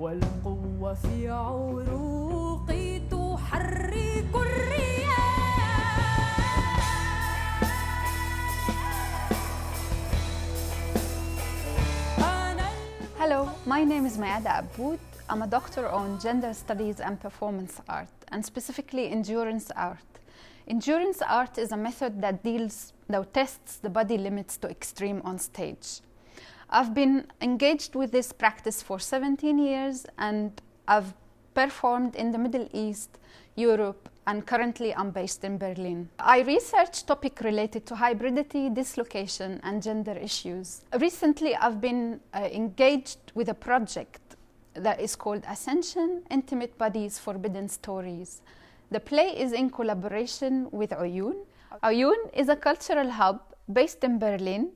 والقوة في عروقي تحرك الرياح. Hello, my name is Maiada Aboud. I'm a doctor on gender studies and performance art, and specifically endurance art. Endurance art is a method that tests the body limits to extreme on stage. I've been engaged with this practice for 17 years, and I've performed in the Middle East, Europe, and currently I'm based in Berlin. I research topics related to hybridity, dislocation, and gender issues. Recently, I've been engaged with a project that is called Ascension, Intimate Bodies, Forbidden Stories. The play is in collaboration with Oyoun. Oyoun is a cultural hub based in Berlin,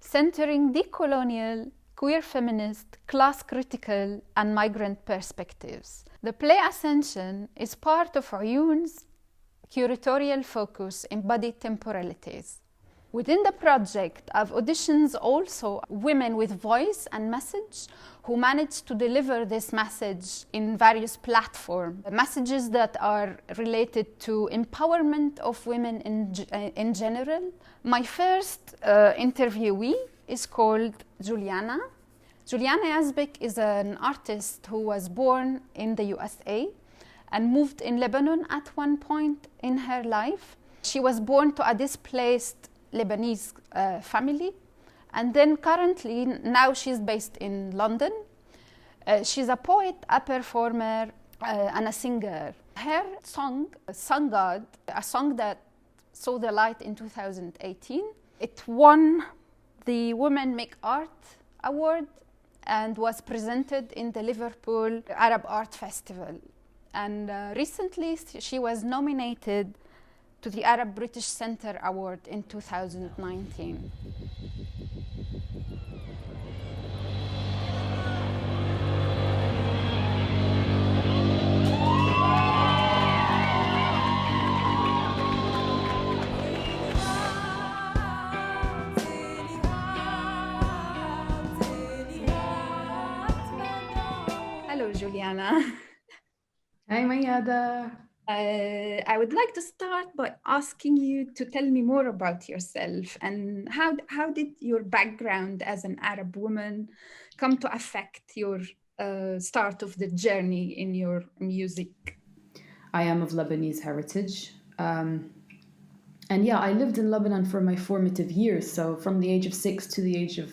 centering decolonial, queer feminist, class-critical, and migrant perspectives. The play Ascension is part of Oyoun's curatorial focus, Embodied Temporalities. Within the project, I've auditioned also women with voice and message who managed to deliver this message in various platforms. Messages that are related to empowerment of women in general. My first interviewee is called Juliana. Juliana Yazbeck is an artist who was born in the USA and moved in Lebanon at one point in her life. She was born to a displaced Lebanese family, and then currently now she's based in London. She's a poet, a performer, and a singer. Her song, Sun God, a song that saw the light in 2018, it won the Women Make Art Award and was presented in the Liverpool Arab Art Festival. And recently she was nominated to the Arab British Centre Award in 2019. Hello, Juliana. Hi, Maiada. I would like to start by asking you to tell me more about yourself and how did your background as an Arab woman come to affect your start of the journey in your music? I am of Lebanese heritage. And yeah, I lived in Lebanon for my formative years. So from the age of 6 to the age of,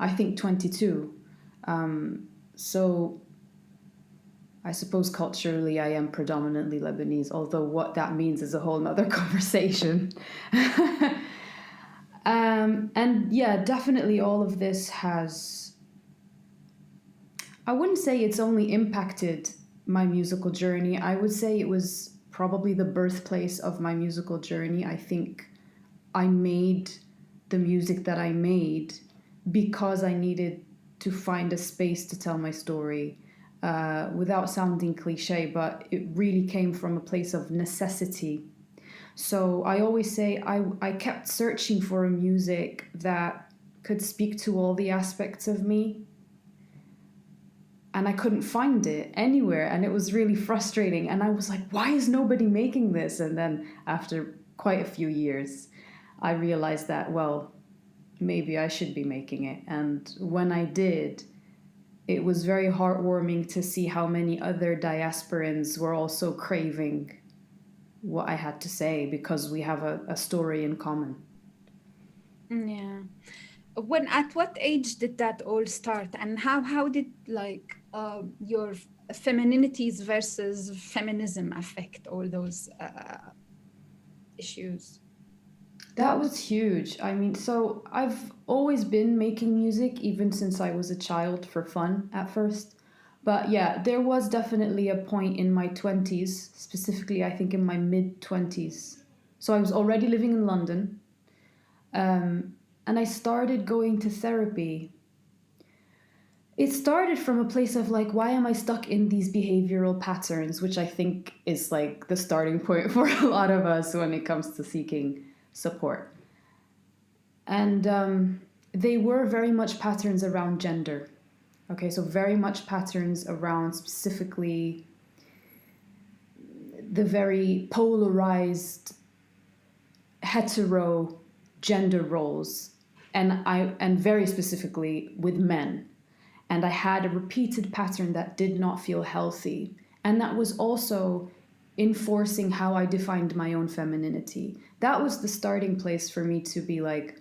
I think, 22. So I suppose culturally I am predominantly Lebanese, although what that means is a whole nother conversation. And yeah, definitely all of this has, I wouldn't say it's only impacted my musical journey. I would say it was probably the birthplace of my musical journey. I think I made the music that I made because I needed to find a space to tell my story. Without sounding cliche, but it really came from a place of necessity. So I always say I kept searching for a music that could speak to all the aspects of me, and I couldn't find it anywhere, and it was really frustrating. And I was like, why is nobody making this? And then after quite a few years, I realized that, well, maybe I should be making it. And when I did, it was very heartwarming to see how many other diasporans were also craving what I had to say, because we have a story in common. Yeah. At what age did that all start, and how did your femininities versus feminism affect all those issues? That was huge. I mean, so I've always been making music, even since I was a child, for fun at first. But yeah, there was definitely a point in my 20s, specifically I think in my mid-20s. So I was already living in London, and I started going to therapy. It started from a place of like, why am I stuck in these behavioral patterns, which I think is like the starting point for a lot of us when it comes to seeking support. And they were very much patterns around gender. Okay, so very much patterns around specifically the very polarized hetero gender roles, and very specifically with men. And I had a repeated pattern that did not feel healthy. And that was also enforcing how I defined my own femininity. That was the starting place for me to be like,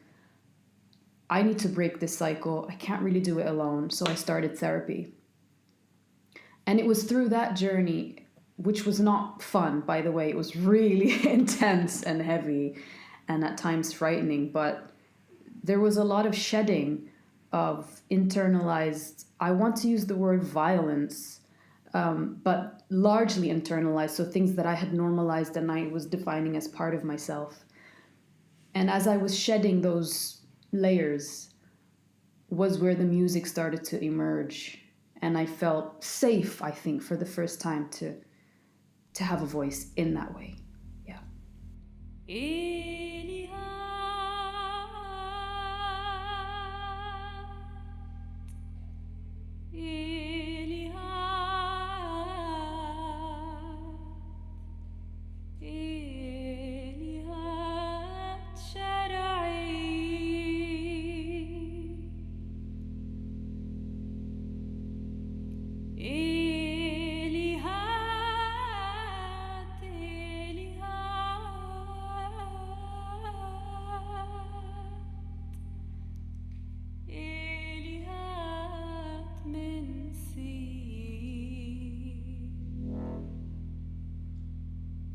I need to break this cycle. I can't really do it alone. So I started therapy. And it was through that journey, which was not fun, by the way. It was really intense and heavy and at times frightening. But there was a lot of shedding of internalized, I want to use the word violence, but largely internalized. So things that I had normalized and I was defining as part of myself. And as I was shedding those layers was where the music started to emerge. And I felt safe, I think, for the first time to have a voice in that way. Yeah.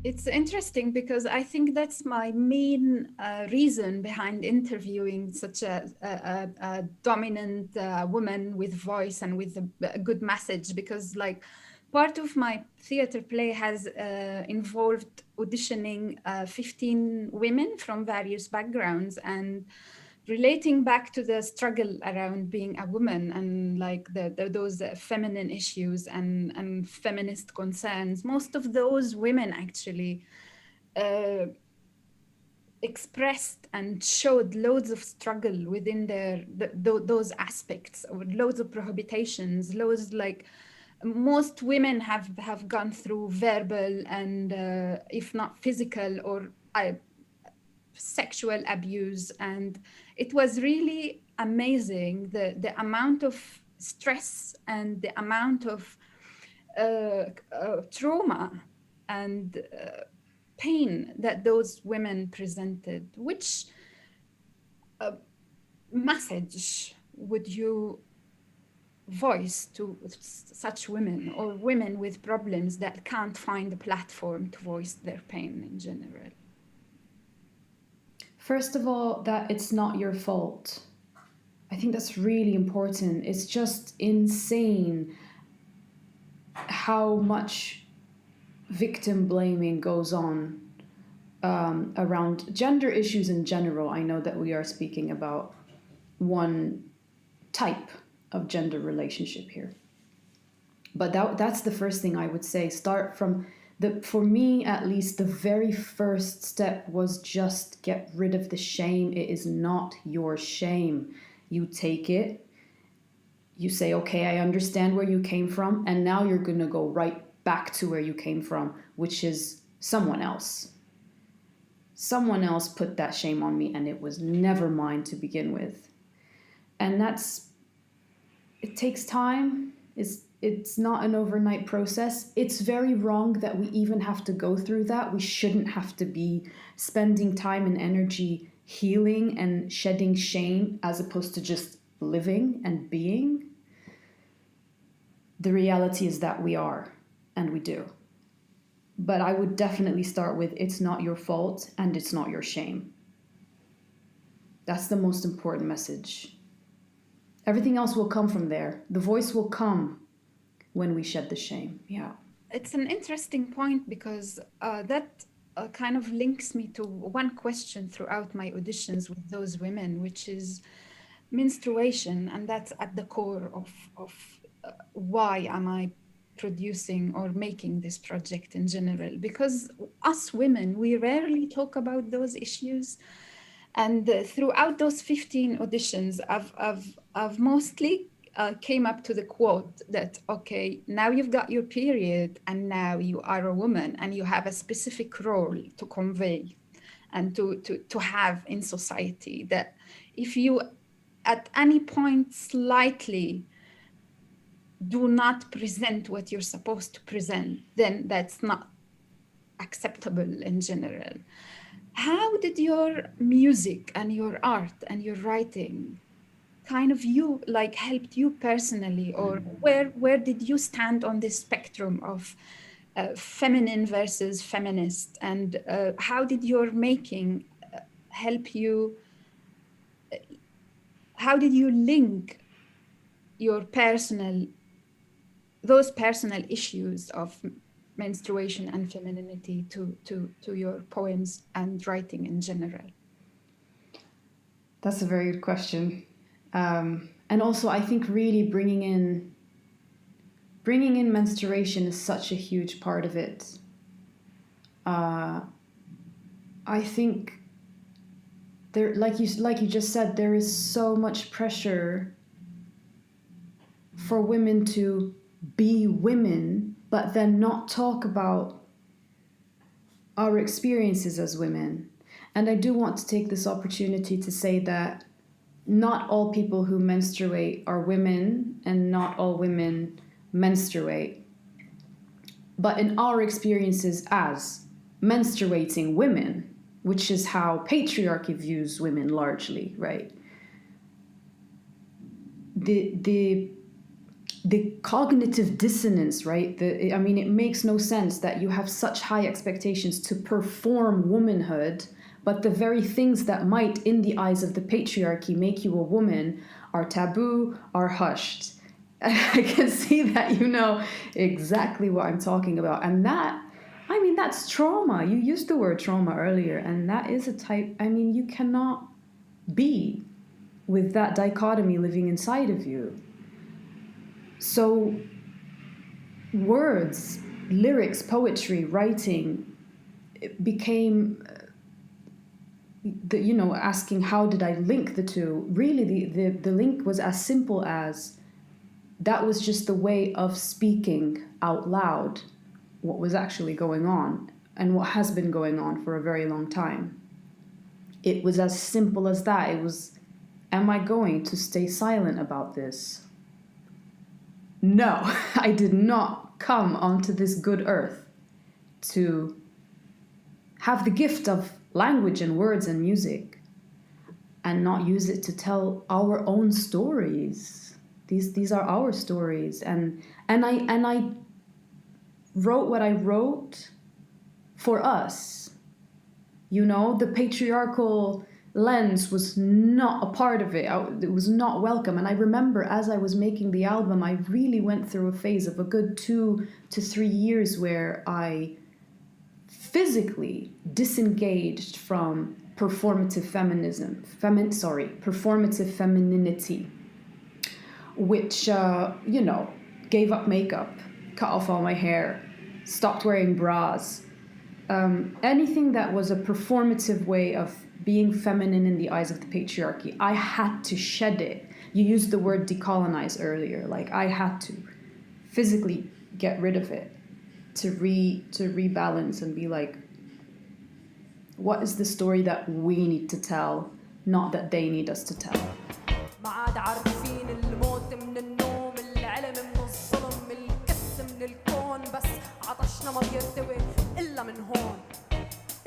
It's interesting because I think that's my main reason behind interviewing such a dominant woman with voice and with a good message, because like part of my theater play has involved auditioning 15 women from various backgrounds and relating back to the struggle around being a woman and like those feminine issues and feminist concerns. Most of those women actually expressed and showed loads of struggle within those aspects, or loads of prohibitions, loads like most women have gone through verbal and if not physical or sexual abuse. And it was really amazing the amount of stress and the amount of trauma and pain that those women presented. Which message would you voice to such women or women with problems that can't find a platform to voice their pain in general? First of all, that it's not your fault. I think that's really important. It's just insane how much victim blaming goes on around gender issues in general. I know that we are speaking about one type of gender relationship here. But that's the first thing I would say. Start from for me, at least, the very first step was just get rid of the shame. It is not your shame. You take it, you say, okay, I understand where you came from, and now you're going to go right back to where you came from, which is someone else. Someone else put that shame on me, and it was never mine to begin with. And it takes time. It's not an overnight process. It's very wrong that we even have to go through that. We shouldn't have to be spending time and energy healing and shedding shame as opposed to just living and being. The reality is that we are, and we do. But I would definitely start with it's not your fault and it's not your shame. That's the most important message. Everything else will come from there. The voice will come when we shed the shame. Yeah. It's an interesting point because that kind of links me to one question throughout my auditions with those women, which is menstruation. And that's at the core of why am I producing or making this project in general. Because us women, we rarely talk about those issues. And throughout those 15 auditions, I've mostly came up to the quote that, okay, now you've got your period and now you are a woman and you have a specific role to convey and to have in society, that if you at any point slightly do not present what you're supposed to present, then that's not acceptable in general. How did your music and your art and your writing kind of helped you personally, or where did you stand on this spectrum of feminine versus feminist, and how did your making help you? How did you link your those personal issues of menstruation and femininity to your poems and writing in general? That's a very good question. And also, I think really bringing in menstruation is such a huge part of it. I think there, like you just said, there is so much pressure for women to be women, but then not talk about our experiences as women. And I do want to take this opportunity to say that not all people who menstruate are women, and not all women menstruate. But in our experiences as menstruating women, which is how patriarchy views women largely, right? The cognitive dissonance, right? It makes no sense that you have such high expectations to perform womanhood, but the very things that might, in the eyes of the patriarchy, make you a woman are taboo, are hushed. I can see that you know exactly what I'm talking about. And that's trauma. You used the word trauma earlier, and that is a type, you cannot be with that dichotomy living inside of you. So words, lyrics, poetry, writing became asking how did I link the two. Really, the link was as simple as that was just the way of speaking out loud what was actually going on and what has been going on for a very long time. It was as simple as that. It was, am I going to stay silent about this? No, I did not come onto this good earth to have the gift of language and words and music and not use it to tell our own stories. These are our stories, and I wrote what I wrote for us. The patriarchal lens was not a part of it. It was not welcome. And I remember as I was making the album, I really went through a phase of a good 2 to 3 years where I physically disengaged from performative performative femininity, which, gave up makeup, cut off all my hair, stopped wearing bras. Anything that was a performative way of being feminine in the eyes of the patriarchy, I had to shed it. You used the word decolonize earlier. Like, I had to physically get rid of it to rebalance and be like, what is the story that we need to tell, not that they need us to tell. ما عاد عارفين الموت من النوم، العلم من الظلم، الكس من الكون، بس عطشنا ما بيرتوي إلا من هون.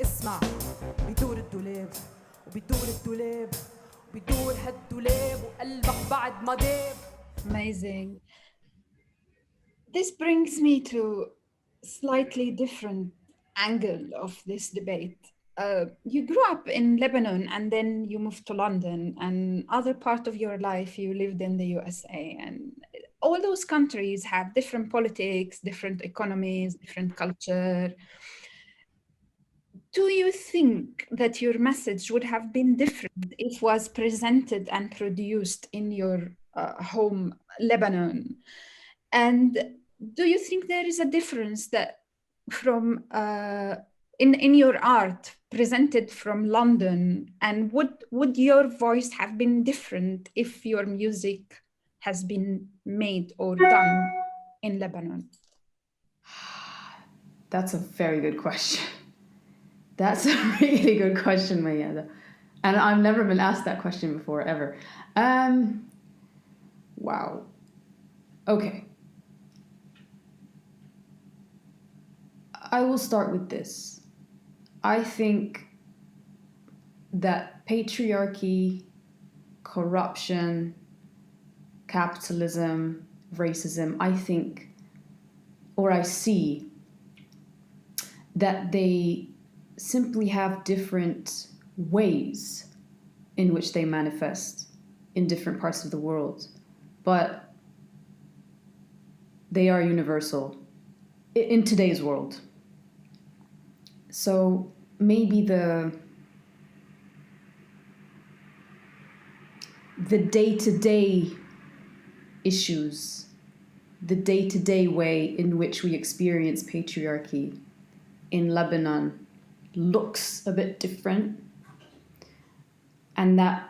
اسمع، بيدور الدولاب وبيدور الدولاب وبيدور هالدولاب وقلبك بعد ما داب. Amazing. This brings me to a slightly different angle of this debate. You grew up in Lebanon and then you moved to London, and other part of your life you lived in the USA, and all those countries have different politics, different economies, different culture. Do you think that your message would have been different if it was presented and produced in your home, Lebanon? And do you think there is a difference that from in your art presented from London, and would your voice have been different if your music has been made or done in Lebanon? That's a very good question. That's a really good question, Maiada. And I've never been asked that question before, ever. Wow. Okay. I will start with this. I think that patriarchy, corruption, capitalism, racism, I think, or I see that they simply have different ways in which they manifest in different parts of the world, but they are universal in today's world. So maybe the day-to-day issues, the day-to-day way in which we experience patriarchy in Lebanon looks a bit different, and that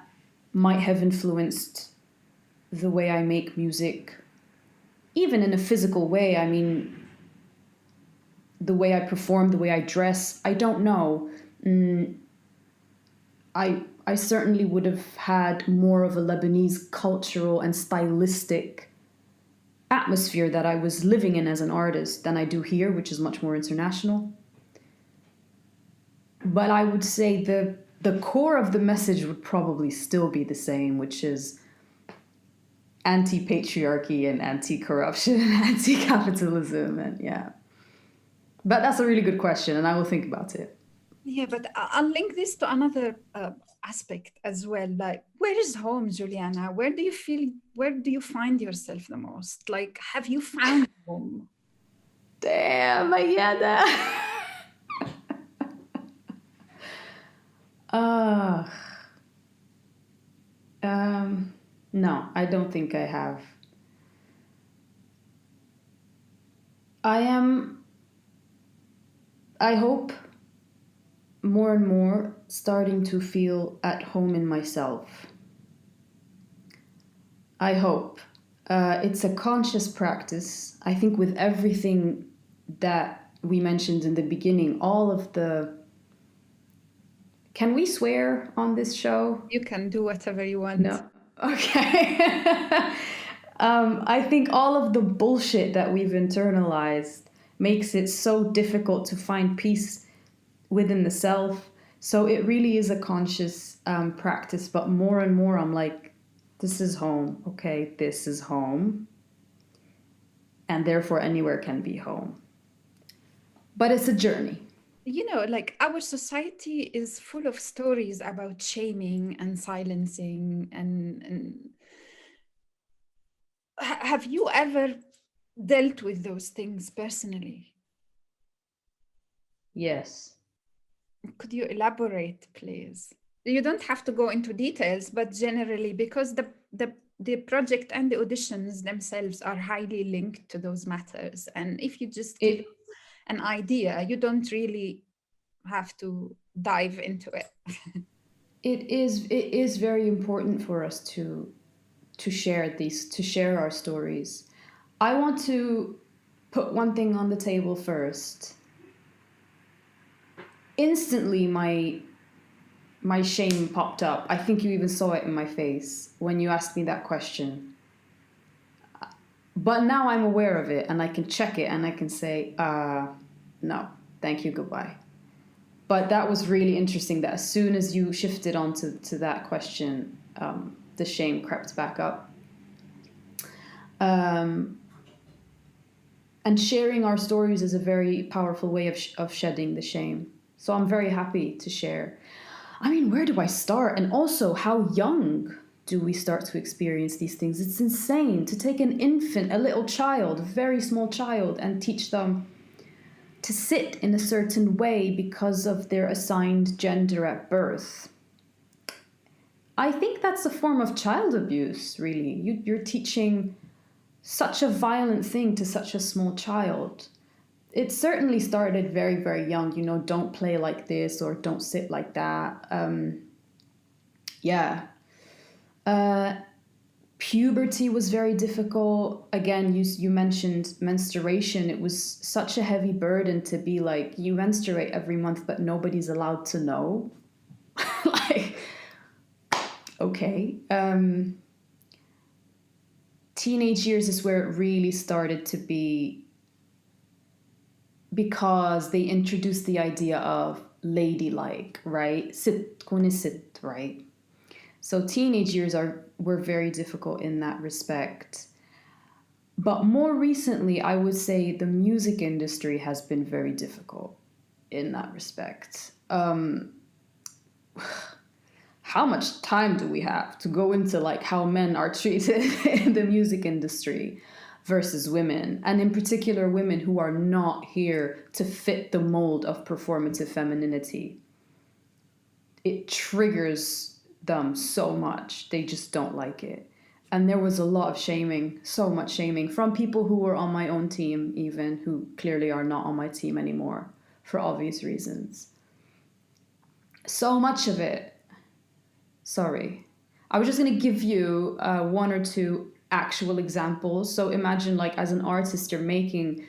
might have influenced the way I make music, even in a physical way. I mean, the way I perform, the way I dress, I don't know. I certainly would have had more of a Lebanese cultural and stylistic atmosphere that I was living in as an artist than I do here, which is much more international. But I would say the core of the message would probably still be the same, which is anti-patriarchy and anti-corruption and anti-capitalism, and yeah. But that's a really good question, and I will think about it. Yeah, but I'll link this to another aspect as well. Like, where is home, Juliana? Where do you find yourself the most? Like, have you found home? Damn, Maiada. No, I don't think I have. I hope, more and more starting to feel at home in myself. I hope. It's a conscious practice. I think with everything that we mentioned in the beginning, all of the... Can we swear on this show? You can do whatever you want. No. Okay. I think all of the bullshit that we've internalized makes it so difficult to find peace within the self. So it really is a conscious practice, but more and more I'm like, this is home, okay? This is home. And therefore anywhere can be home. But it's a journey. You know, like our society is full of stories about shaming and silencing and have you ever dealt with those things personally? Yes. Could you elaborate, please? You don't have to go into details, but generally, because the project and the auditions themselves are highly linked to those matters. And if you just give an idea, you don't really have to dive into it. It is very important for us to share our stories. I want to put one thing on the table first. Instantly my shame popped up. I think you even saw it in my face when you asked me that question. But now I'm aware of it and I can check it and I can say, no, thank you, goodbye. But that was really interesting that as soon as you shifted onto that question, the shame crept back up. And sharing our stories is a very powerful way of shedding the shame. So I'm very happy to share. I mean, where do I start? And also, how young do we start to experience these things? It's insane to take an infant, a little child, a very small child, and teach them to sit in a certain way because of their assigned gender at birth. I think that's a form of child abuse, really. You're teaching such a violent thing to such a small child. It certainly started very, very young, don't play like this or don't sit like that. Puberty was very difficult. Again, you mentioned menstruation. It was such a heavy burden to be like, you menstruate every month, but nobody's allowed to know. Like, okay. Teenage years is where it really started to be, because they introduced the idea of ladylike, right? Sit, تكوني sit, right? So teenage years were very difficult in that respect. But more recently, I would say the music industry has been very difficult in that respect. How much time do we have to go into like how men are treated in the music industry versus women, and in particular women who are not here to fit the mold of performative femininity? It triggers them so much. They just don't like it. And there was a lot of shaming, so much shaming from people who were on my own team, even, who clearly are not on my team anymore for obvious reasons. So much of it. Sorry. I was just going to give you one or two actual examples. So imagine, like, as an artist, you're making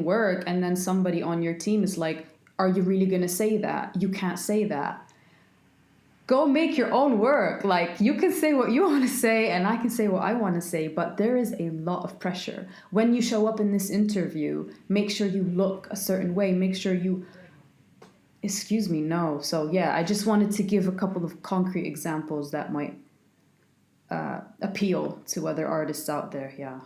work, and then somebody on your team is like, are you really going to say that? You can't say that. Go make your own work. Like, you can say what you want to say and I can say what I want to say, but there is a lot of pressure. When you show up in this interview, make sure you look a certain way. Make sure you... Excuse me, no. So yeah, I just wanted to give a couple of concrete examples that might appeal to other artists out there, yeah.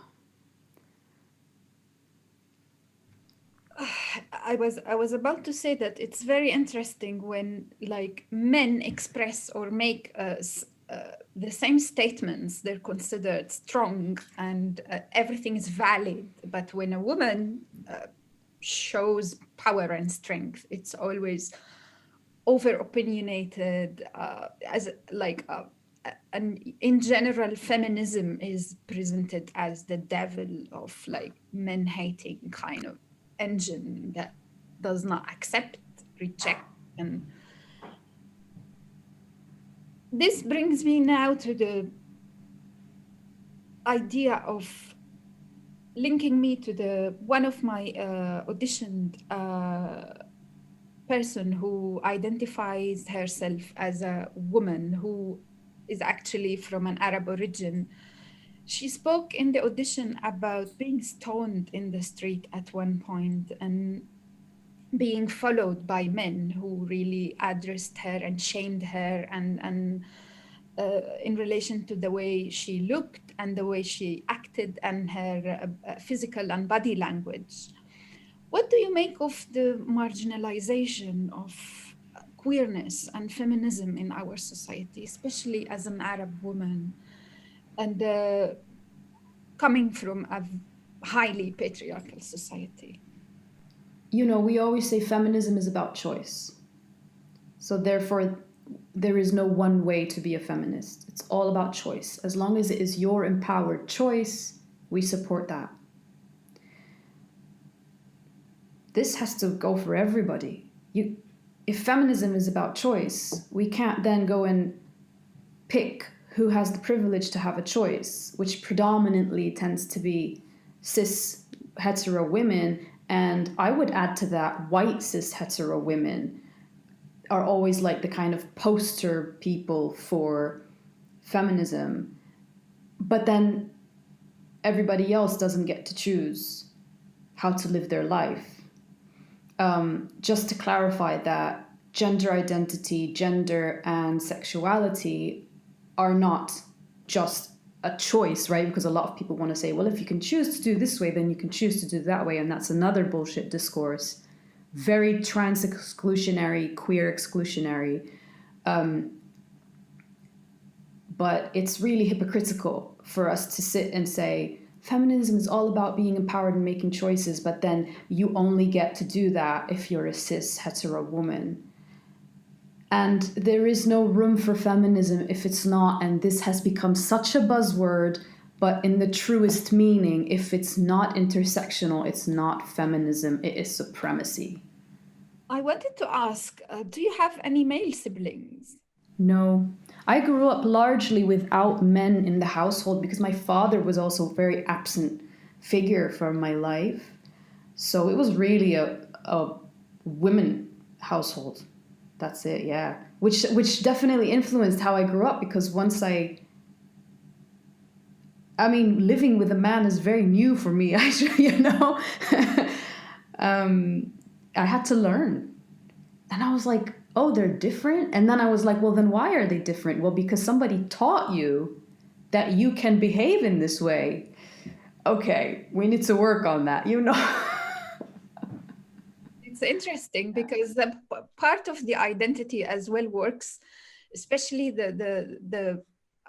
I was about to say that it's very interesting when like men express or make the same statements. They're considered strong and everything is valid. But when a woman shows power and strength, it's always over opinionated, as like and in general, feminism is presented as the devil of like men hating kind of engine that does not accept, reject. And this brings me now to the idea of linking me to the one of my auditioned person who identifies herself as a woman who is actually from an Arab origin. She spoke in the audition about being stoned in the street at one point and being followed by men who really addressed her and shamed her and in relation to the way she looked and the way she acted and her physical and body language. What do you make of the marginalization of queerness and feminism in our society, especially as an Arab woman and coming from a highly patriarchal society? You know, we always say feminism is about choice. So therefore, there is no one way to be a feminist. It's all about choice. As long as it is your empowered choice, we support that. This has to go for everybody. If feminism is about choice, we can't then go and pick who has the privilege to have a choice, which predominantly tends to be cis hetero women. And I would add to that, white cis hetero women are always like the kind of poster people for feminism. But then everybody else doesn't get to choose how to live their life. Just to clarify that gender identity, gender and sexuality are not just a choice, right? Because a lot of people want to say, well, if you can choose to do this way, then you can choose to do that way. And that's another bullshit discourse. Very trans exclusionary, queer exclusionary. But it's really hypocritical for us to sit and say, feminism is all about being empowered and making choices, but then you only get to do that if you're a cis hetero woman. And there is no room for feminism if it's not, and this has become such a buzzword, but in the truest meaning, if it's not intersectional, it's not feminism, it is supremacy. I wanted to ask, do you have any male siblings? No. I grew up largely without men in the household because my father was also a very absent figure from my life. So it was really a women household. That's it, yeah. Which definitely influenced how I grew up, because once I mean, living with a man is very new for me, actually, you know. I had to learn. And I was like, oh, they're different? And then I was like, well, then why are they different? Well, because somebody taught you that you can behave in this way. Okay, we need to work on that, you know. It's interesting because the part of the identity as well works, especially the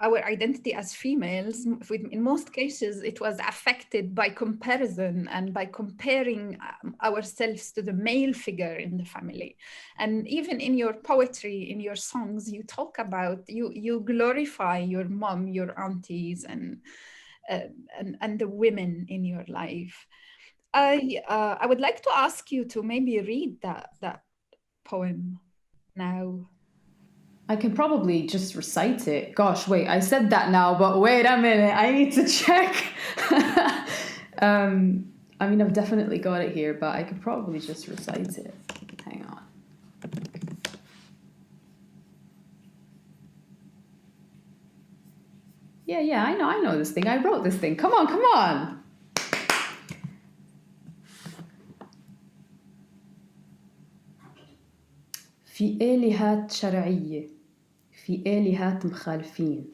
our identity as females. In most cases, it was affected by comparison and by comparing ourselves to the male figure in the family. And even in your poetry, in your songs, you talk about, you glorify your mom, your aunties, and the women in your life. I would like to ask you to maybe read that poem now. I can probably just recite it. Gosh, wait, I said that now, but wait a minute, I need to check. I mean, I've definitely got it here, but I could probably just recite it. Hang on. Yeah, I know this thing. I wrote this thing. Come on. في آلهات شرعية، في آلهات مخالفين،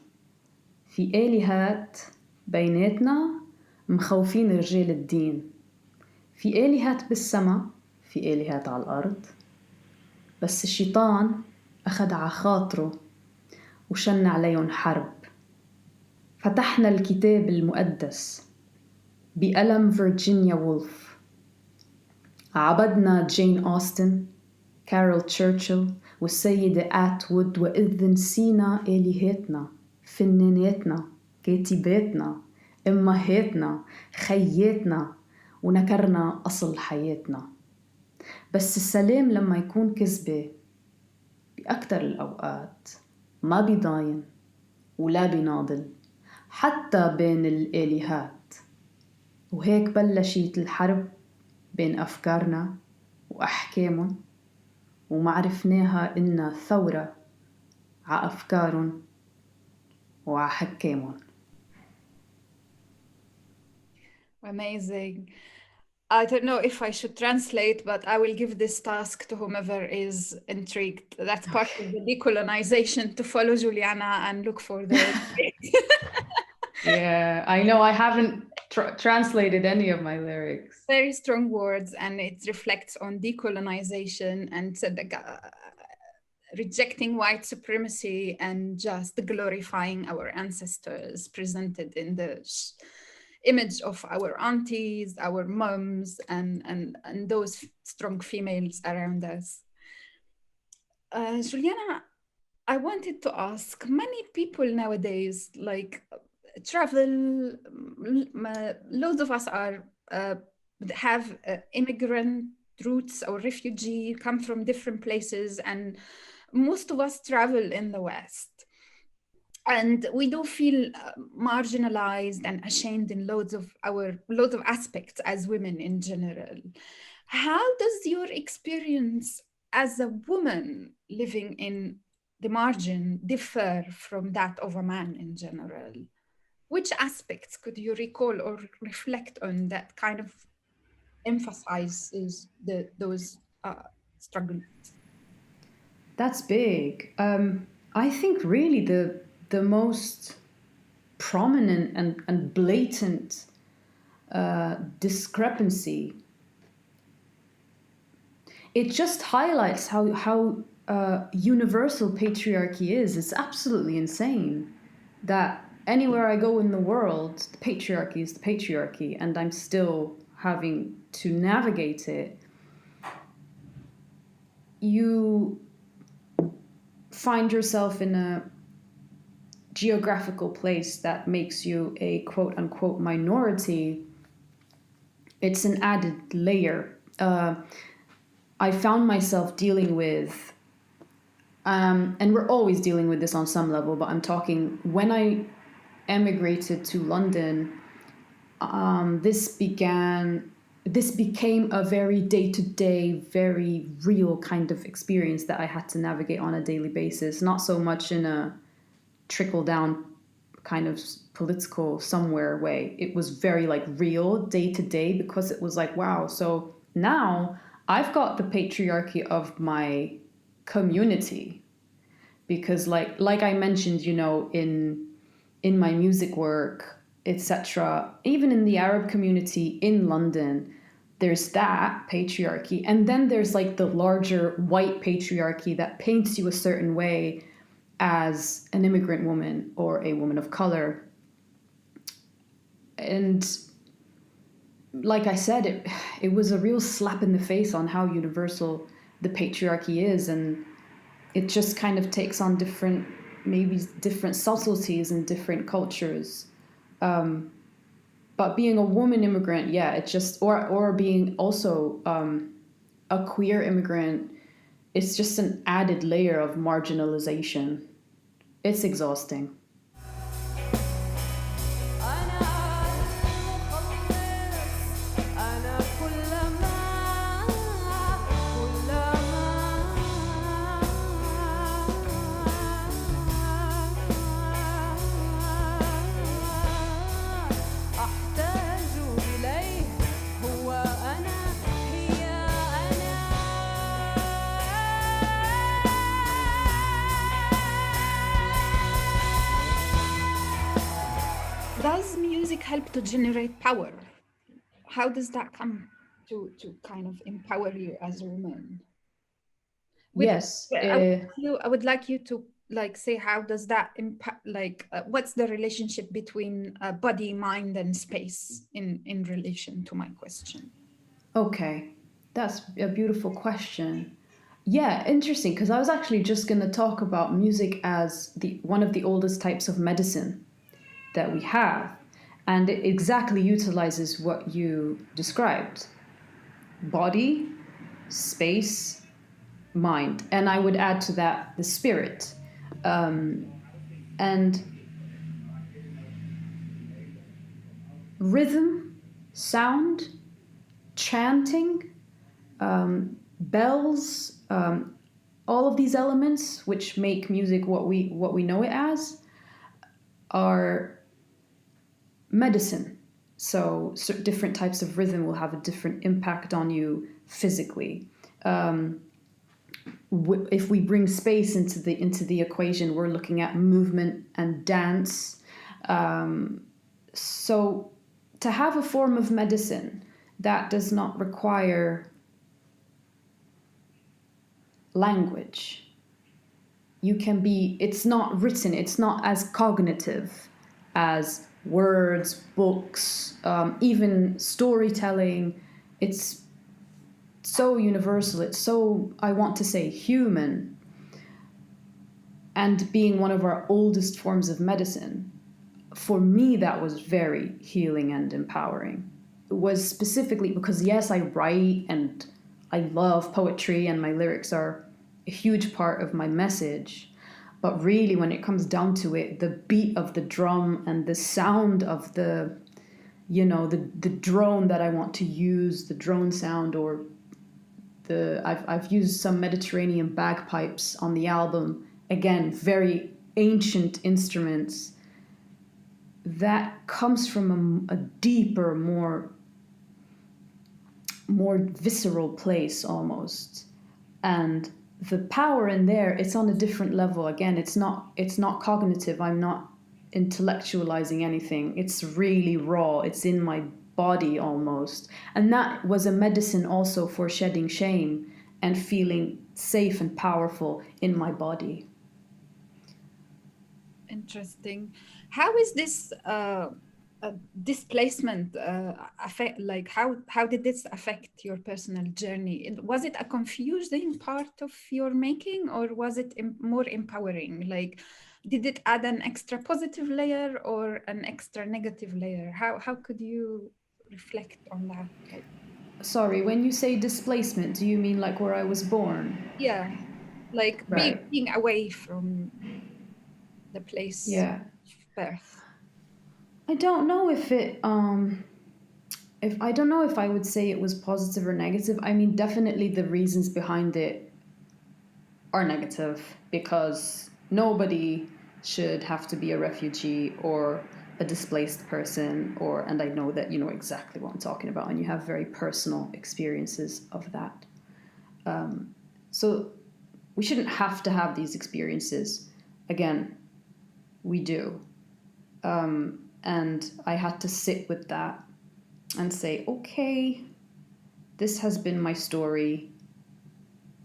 في آلهات بيناتنا مخوفين رجال الدين، في آلهات بالسما، في آلهات على الأرض، بس الشيطان أخد عخاطره وشن عليهم حرب. فتحنا الكتاب المقدس بقلم فيرجينيا وولف، عبدنا جين أوستن، كارول تشرشل والسيدة آتوود، وإذ نسينا آلهتنا، فناناتنا، كاتباتنا، أمهاتنا، خياتنا، ونكرنا أصل حياتنا. بس السلام لما يكون كذبة بأكتر الأوقات ما بيضاين ولا بيناضل حتى بين الآلهات. وهيك بلشت الحرب بين أفكارنا وأحكامهم، وما عرفناها إنها ثورة ع أفكارهم وع حكامهم. Amazing. I don't know if I should translate, but I will give this task to whomever is intrigued. That's part of the decolonization, to follow Juliana and look for the... Yeah, I know I haven't translated any of my lyrics. Very strong words, and it reflects on decolonization and rejecting white supremacy and just glorifying our ancestors presented in the image of our aunties, our moms, and those strong females around us. Juliana, I wanted to ask, many people nowadays like travel, loads of us are have immigrant roots or refugee, come from different places, and most of us travel in the West. And we do feel marginalized and ashamed in loads of aspects as women in general. How does your experience as a woman living in the margin differ from that of a man in general? Which aspects could you recall or reflect on that kind of emphasizes those struggles? That's big. I think really the most prominent and blatant discrepancy, it just highlights how universal patriarchy is. It's absolutely insane that anywhere I go in the world, the patriarchy is the patriarchy, and I'm still having to navigate it. You find yourself in a geographical place that makes you a quote-unquote minority. It's an added layer. I found myself dealing with And we're always dealing with this on some level, but I'm talking when I emigrated to London, this became a very day-to-day, very real kind of experience that I had to navigate on a daily basis, not so much in a trickle-down kind of political somewhere way. It was very like real day-to-day, because it was like, wow, so now I've got the patriarchy of my community, because like I mentioned, you know, in my music work, etc., even in the Arab community in London, there's that patriarchy, and then there's like the larger white patriarchy that paints you a certain way as an immigrant woman or a woman of color. And like I said, it was a real slap in the face on how universal the patriarchy is, and it just kind of takes on maybe different subtleties in different cultures. But being a woman immigrant, yeah, it just, or being also a queer immigrant, it's just an added layer of marginalization. It's exhausting. Does music help to generate power? How does that come to kind of empower you as a woman? Yes. I would like you to like say, how does that impact, like what's the relationship between body, mind, and space in relation to my question? Okay, that's a beautiful question. Yeah, interesting, because I was actually just going to talk about music as one of the oldest types of medicine that we have, and it exactly utilizes what you described: body, space, mind, and I would add to that the spirit. And rhythm, sound, chanting, bells, all of these elements which make music what we know it as are medicine. So different types of rhythm will have a different impact on you physically. If we bring space into the equation, we're looking at movement and dance. So to have a form of medicine that does not require language, it's not written, it's not as cognitive as words, books, even storytelling. It's so universal, it's so, I want to say, human. And being one of our oldest forms of medicine, for me, that was very healing and empowering. It was specifically because, yes, I write and I love poetry and my lyrics are a huge part of my message. But really, when it comes down to it, the beat of the drum and the sound of the drone that I want to use, the drone sound, or I've used some Mediterranean bagpipes on the album. Again, very ancient instruments. That comes from a deeper, more visceral place almost. And the power in there, it's on a different level. Again, it's not cognitive. I'm not intellectualizing anything. It's really raw. It's in my body almost. And that was a medicine also for shedding shame and feeling safe and powerful in my body. Interesting. How is this displacement affect, like how did this affect your personal journey? Was it a confusing part of your making, or was it more empowering? Like, did it add an extra positive layer or an extra negative layer? How could you reflect on that? Sorry, when you say displacement, do you mean like where I was born? Yeah, like Right. being away from the place Yeah. of birth. I don't know if I don't know if I would say it was positive or negative. I mean, definitely the reasons behind it are negative because nobody should have to be a refugee or a displaced person, or and I know that you know exactly what I'm talking about and you have very personal experiences of that. So we shouldn't have to have these experiences. Again, we do. And I had to sit with that and say, okay, this has been my story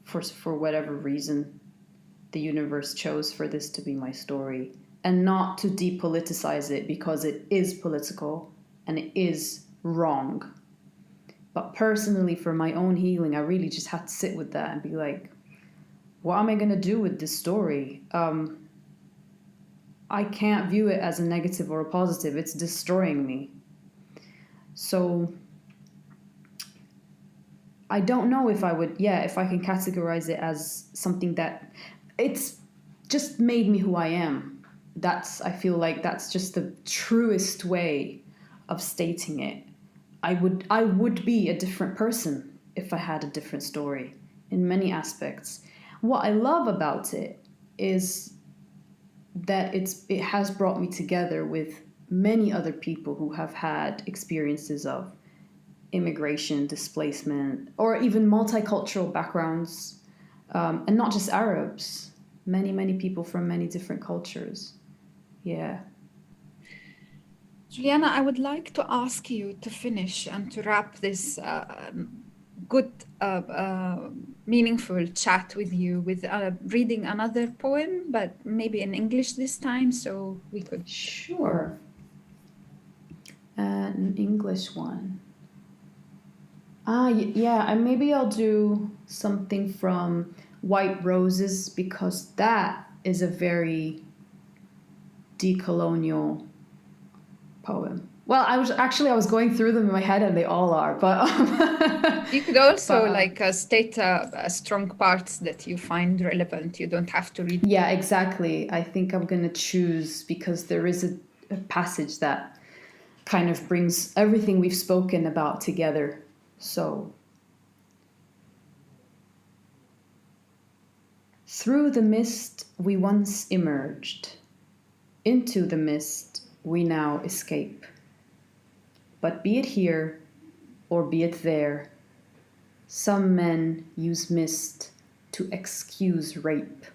for whatever reason the universe chose for this to be my story, and not to depoliticize it because it is political and it is wrong. But personally, for my own healing, I really just had to sit with that and be like, what am I going to do with this story? I can't view it as a negative or a positive. It's destroying me. So I don't know if I would, if I can categorize it as something that it's just made me who I am. I feel like that's just the truest way of stating it. I would be a different person if I had a different story in many aspects. What I love about it is that it has brought me together with many other people who have had experiences of immigration, displacement, or even multicultural backgrounds, and not just Arabs. Many people from many different cultures. Yeah. Juliana, I would like to ask you to finish and to wrap this good, meaningful chat with you with reading another poem, but maybe in English this time, so we could. Sure. An English one. Yeah, and maybe I'll do something from White Roses because that is a very decolonial poem. Well, I was going through them in my head and they all are, but you could also state strong parts that you find relevant. You don't have to read. Yeah, exactly. I think I'm going to choose because there is a passage that kind of brings everything we've spoken about together. So, through the mist we once emerged, into the mist we now escape. But be it here or be it there, some men use mist to excuse rape.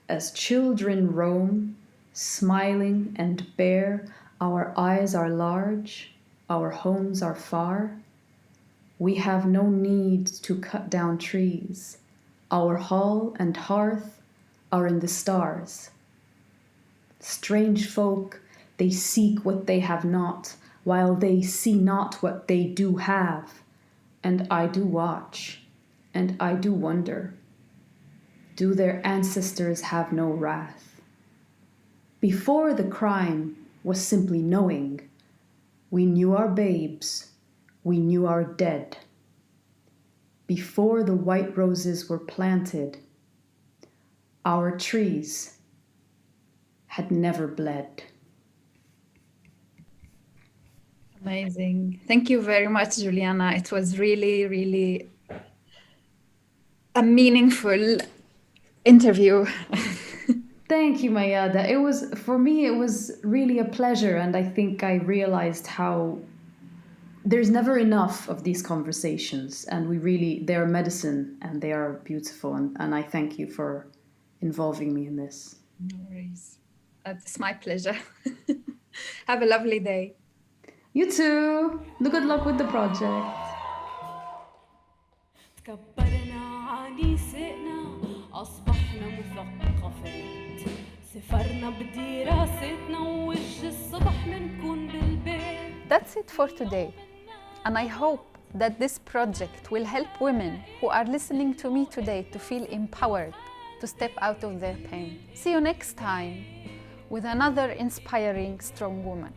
As children roam, smiling and bare, our eyes are large, our homes are far. We have no need to cut down trees. Our hall and hearth are in the stars. Strange folk, they seek what they have not, while they see not what they do have. And I do watch, and I do wonder. Do their ancestors have no wrath? Before the crime was simply knowing, we knew our babes, we knew our dead. Before the white roses were planted, our trees had never bled. Amazing. Thank you very much, Juliana. It was really, really a meaningful interview. Thank you, Maiada. For me, it was really a pleasure. And I think I realized how there's never enough of these conversations. And they are medicine and they are beautiful. And I thank you for involving me in this. No worries. It's my pleasure. Have a lovely day. You too. Good luck with the project. تكبرنا عنيسنا أصبحنا مثقفات سفرنا بدراستنا ووجه الصبح منكون بالبيت. That's it for today. And I hope that this project will help women who are listening to me today to feel empowered to step out of their pain. See you next time with another inspiring strong woman.